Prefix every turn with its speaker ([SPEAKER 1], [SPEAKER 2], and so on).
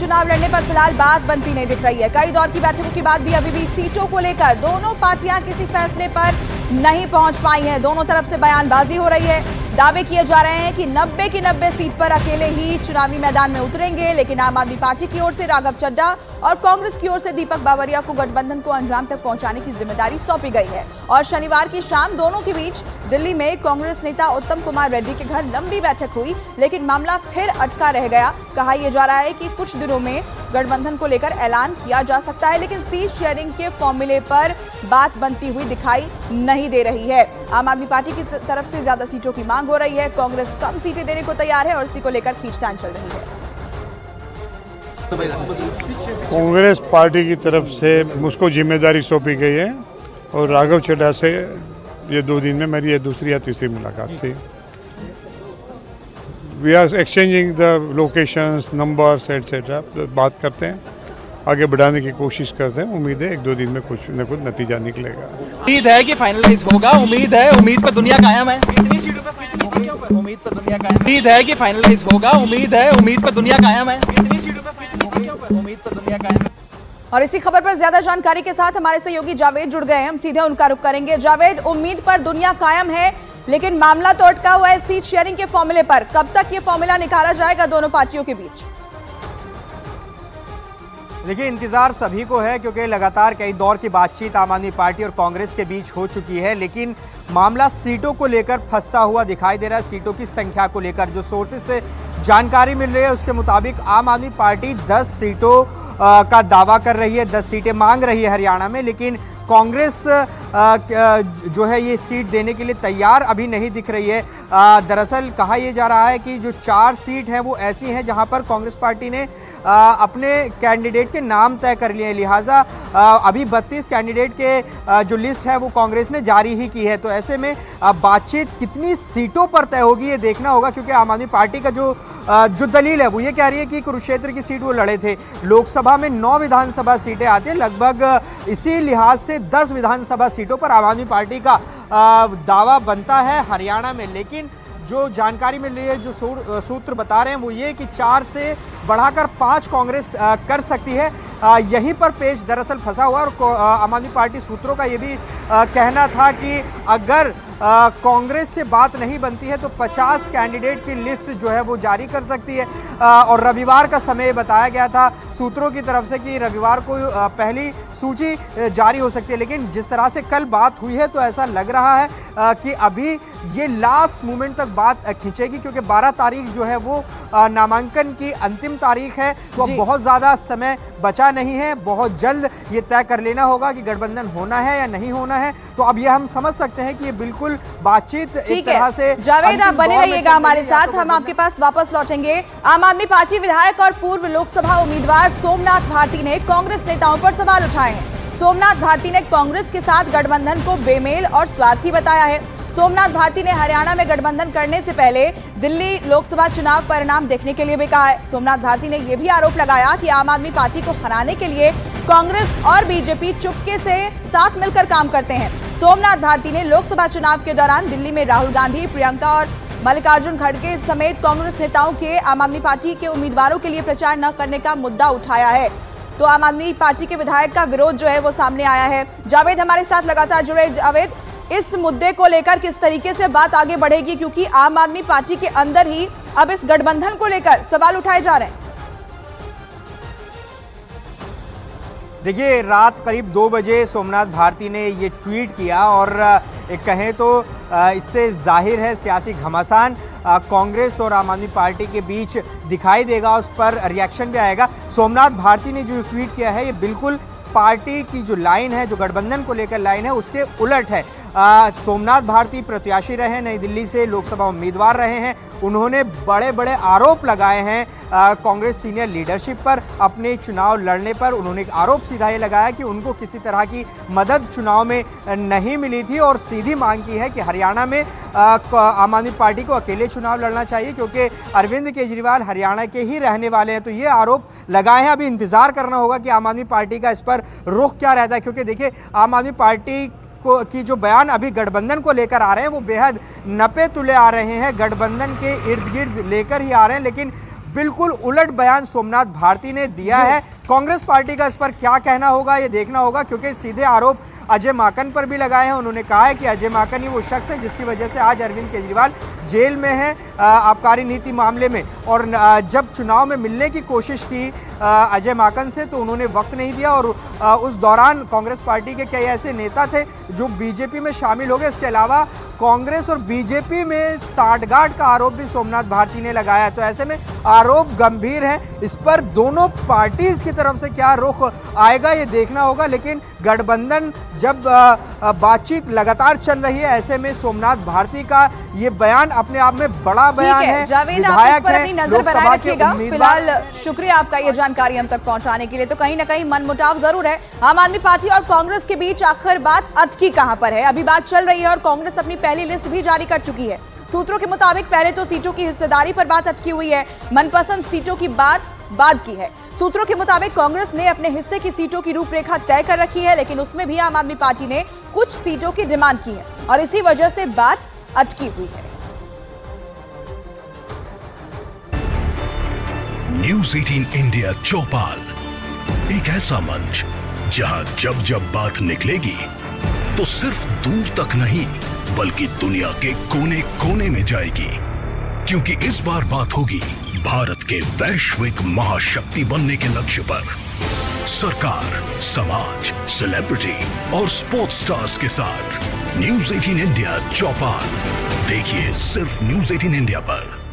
[SPEAKER 1] चुनाव लड़ने पर फिलहाल बात बनती नहीं दिख रही है। कई दौर की बैठकों के बाद भी अभी भी सीटों को लेकर दोनों पार्टियां किसी फैसले पर नहीं पहुंच पाई हैं। दोनों तरफ से बयानबाजी हो रही है। दावे किए जा रहे हैं कि 90 की 90 सीट पर अकेले ही चुनावी मैदान में उतरेंगे, लेकिन आम आदमी पार्टी की ओर से राघव चड्ढा और कांग्रेस की ओर से दीपक बावरिया को गठबंधन को अंजाम तक पहुंचाने की जिम्मेदारी सौंपी गई है। और शनिवार की शाम दोनों के बीच दिल्ली में कांग्रेस नेता उत्तम कुमार रेड्डी के घर लंबी बैठक हुई, लेकिन मामला फिर अटका रह गया। कहा यह जा रहा है कि कुछ दिनों में गठबंधन को लेकर ऐलान किया जा सकता है, लेकिन सीट शेयरिंग के फॉर्मूले पर बात बनती हुई दिखाई नहीं दे रही है। आम आदमी पार्टी की तरफ से ज्यादा सीटों की मांग हो रही है, कांग्रेस कम सीटें देने को तैयार है और इसी को लेकर खींचतान चल रही है।
[SPEAKER 2] कांग्रेस पार्टी की तरफ से मुझको जिम्मेदारी सौंपी गई है और राघव चड्ढा से ये 2 दिन में मेरी ये दूसरी या तीसरी मुलाकात थी। We are exchanging the locations, numbers etcetera, बात करते हैं, आगे बढ़ाने की कोशिश करते हैं। उम्मीद है 1-2 दिन में कुछ न कुछ नतीजा निकलेगा।
[SPEAKER 3] उम्मीद है कि फाइनलाइज होगा, उम्मीद है, उम्मीद पर दुनिया कायम है, उम्मीद पर दुनिया कायम, उम्मीद है कि फाइनलाइज होगा, उम्मीद है, उम्मीद पर दुनिया कायम है, उम्मीद पर दुनिया कायम है।
[SPEAKER 1] और इसी खबर पर ज्यादा जानकारी के साथ हमारे सहयोगी जावेद जुड़ गए हैं, हम सीधे उनका रुख करेंगे। जावेद, उम्मीद पर दुनिया कायम है, लेकिन मामला तो अटका हुआ है सीट शेयरिंग के फॉर्मूले पर। कब तक ये फॉर्मूला निकाला जाएगा दोनों पार्टियों के बीच?
[SPEAKER 4] देखिए, इंतजार सभी को है क्योंकि लगातार कई दौर की बातचीत आम आदमी पार्टी और कांग्रेस के बीच हो चुकी है, लेकिन मामला सीटों को लेकर फंसता हुआ दिखाई दे रहा है। सीटों की संख्या को लेकर जो सोर्सेज से जानकारी मिल रही है उसके मुताबिक आम आदमी पार्टी 10 सीटों का दावा कर रही है, 10 सीटें मांग रही है हरियाणा में, लेकिन कांग्रेस जो है ये सीट देने के लिए तैयार अभी नहीं दिख रही है। दरअसल कहा यह जा रहा है कि जो 4 सीट हैं वो ऐसी हैं जहां पर कांग्रेस पार्टी ने अपने कैंडिडेट के नाम तय कर लिए हैं, लिहाजा अभी 32 कैंडिडेट के जो लिस्ट है वो कांग्रेस ने जारी ही की है। तो ऐसे में बातचीत कितनी सीटों पर तय होगी ये देखना होगा, क्योंकि आम आदमी पार्टी का जो दलील है वो ये कह रही है कि कुरुक्षेत्र की सीट वो लड़े थे। लोकसभा में 9 विधानसभा सीटें आती हैं, लगभग इसी लिहाज से 10 विधानसभा सीटों पर आम आदमी पार्टी का दावा बनता है हरियाणा में। लेकिन जो जानकारी मिल रही है, जो सूत्र बता रहे हैं वो ये कि 4 से बढ़ाकर 5 कांग्रेस कर सकती है। यहीं पर पेच दरअसल फंसा हुआ और आम आदमी पार्टी सूत्रों का ये भी कहना था कि अगर कांग्रेस से बात नहीं बनती है तो 50 कैंडिडेट की लिस्ट जो है वो जारी कर सकती है। और रविवार का समय बताया गया था सूत्रों की तरफ से कि रविवार को पहली सूची जारी हो सकती है, लेकिन जिस तरह से कल बात हुई है तो ऐसा लग रहा है कि अभी ये लास्ट मोमेंट तक बात खींचेगी, क्योंकि 12 तारीख जो है वो नामांकन की अंतिम तारीख है। तो अब बहुत ज़्यादा समय बचा नहीं है, बहुत जल्द ये तय कर लेना होगा कि गठबंधन होना है या नहीं होना है। तो अब ये हम समझ सकते हैं कि ये बिल्कुल बातचीत एक तरह से।
[SPEAKER 1] जावेद, आप बने रहिएगा हमारे साथ, हम आपके पास वापस लौटेंगे। आम आदमी पार्टी विधायक और पूर्व लोकसभा उम्मीदवार सोमनाथ भारती ने कांग्रेस नेताओं पर सवाल उठाए हैं। सोमनाथ भारती ने कांग्रेस के साथ गठबंधन को बेमेल और स्वार्थी बताया है। सोमनाथ भारती ने हरियाणा में गठबंधन करने से पहले दिल्ली लोकसभा चुनाव परिणाम देखने के लिए भी कहा है। सोमनाथ भारती ने यह भी आरोप लगाया कि आम आदमी पार्टी को हराने के लिए कांग्रेस और बीजेपी चुपके से साथ मिलकर काम करते हैं। सोमनाथ भारती ने लोकसभा चुनाव के दौरान दिल्ली में राहुल गांधी, प्रियंका और मल्लिकार्जुन खड़गे समेत कांग्रेस नेताओं के आम आदमी पार्टी के उम्मीदवारों के लिए प्रचार न करने का मुद्दा उठाया है। तो आम आदमी पार्टी के विधायक का विरोध जो है वो सामने आया है। जावेद हमारे साथ लगातार जुड़े। जावेद, इस मुद्दे को लेकर किस तरीके से बात आगे बढ़ेगी, क्योंकि आम आदमी पार्टी के अंदर ही अब इस गठबंधन को लेकर सवाल उठाए जा रहे हैं?
[SPEAKER 4] देखिए, रात करीब 2 बजे सोमनाथ भारती ने ये ट्वीट किया और कहें तो इससे जाहिर है सियासी घमासान कांग्रेस और आम आदमी पार्टी के बीच दिखाई देगा, उस पर रिएक्शन भी आएगा। सोमनाथ भारती ने जो ट्वीट किया है ये बिल्कुल पार्टी की जो लाइन है, जो गठबंधन को लेकर लाइन है, उसके उलट है। सोमनाथ भारती प्रत्याशी रहे, नई दिल्ली से लोकसभा उम्मीदवार रहे हैं। उन्होंने बड़े बड़े आरोप लगाए हैं कांग्रेस सीनियर लीडरशिप पर अपने चुनाव लड़ने पर। उन्होंने एक आरोप सीधा ये लगाया कि उनको किसी तरह की मदद चुनाव में नहीं मिली थी और सीधी मांग की है कि हरियाणा में आम आदमी पार्टी को अकेले चुनाव लड़ना चाहिए, क्योंकि अरविंद केजरीवाल हरियाणा के ही रहने वाले हैं। तो ये आरोप लगाए हैं। अभी इंतजार करना होगा कि आम आदमी पार्टी का इस पर रुख क्या रहता है, क्योंकि देखिए आम आदमी पार्टी की जो बयान अभी गठबंधन को लेकर आ रहे हैं वो बेहद नपे तुले आ रहे हैं, गठबंधन के इर्द गिर्द लेकर ही आ रहे हैं। लेकिन बिल्कुल उलट बयान सोमनाथ भारती ने दिया है। कांग्रेस पार्टी का इस पर क्या कहना होगा ये देखना होगा, क्योंकि सीधे आरोप अजय माकन पर भी लगाए हैं। उन्होंने कहा है कि अजय माकन ही वो शख्स है जिसकी वजह से आज अरविंद केजरीवाल जेल में है आबकारी नीति मामले में। और जब चुनाव में मिलने की कोशिश की अजय माकन से तो उन्होंने वक्त नहीं दिया और उस दौरान कांग्रेस पार्टी के कई ऐसे नेता थे जो बीजेपी में शामिल हो गए। इसके अलावा कांग्रेस और बीजेपी में साठगांठ का आरोप भी सोमनाथ भारती ने लगाया। तो ऐसे में आरोप गंभीर है, इस पर दोनों पार्टीज की तरफ से क्या रुख आएगा ये देखना होगा। लेकिन गठबंधन जब बातचीत लगातार चल रही है, ऐसे में सोमनाथ भारती का ये बयान अपने आप में बड़ा बयान है।
[SPEAKER 1] जावेद, आप इस पर अपनी नजर बनाए रखिएगा। फिलहाल शुक्रिया आपका ये जानकारी हम तक पहुंचाने के लिए। तो कहीं ना कहीं मनमुटाव जरूर है आम आदमी पार्टी और कांग्रेस के बीच। आखिर बात अटकी कहां पर है? अभी बात चल रही है और कांग्रेस अपनी पहली लिस्ट भी जारी कर चुकी है। सूत्रों के मुताबिक पहले तो सीटों की हिस्सेदारी पर बात अटकी हुई है, मनपसंद सीटों की बात बाद की है। सूत्रों के मुताबिक कांग्रेस ने अपने हिस्से की सीटों की रूपरेखा तय कर रखी है, लेकिन उसमें भी आम आदमी पार्टी ने कुछ सीटों की डिमांड की है और इसी वजह से बात अटकी हुई है।
[SPEAKER 5] न्यूज़ 18 इंडिया चौपाल, एक ऐसा मंच जहां जब जब बात निकलेगी तो सिर्फ दूर तक नहीं बल्कि दुनिया के कोने कोने में जाएगी, क्योंकि इस बार बात होगी भारत के वैश्विक महाशक्ति बनने के लक्ष्य पर। सरकार, समाज, सेलिब्रिटी और स्पोर्ट्स स्टार्स के साथ न्यूज़ 18 इंडिया चौपाल देखिए सिर्फ न्यूज़ 18 इंडिया पर।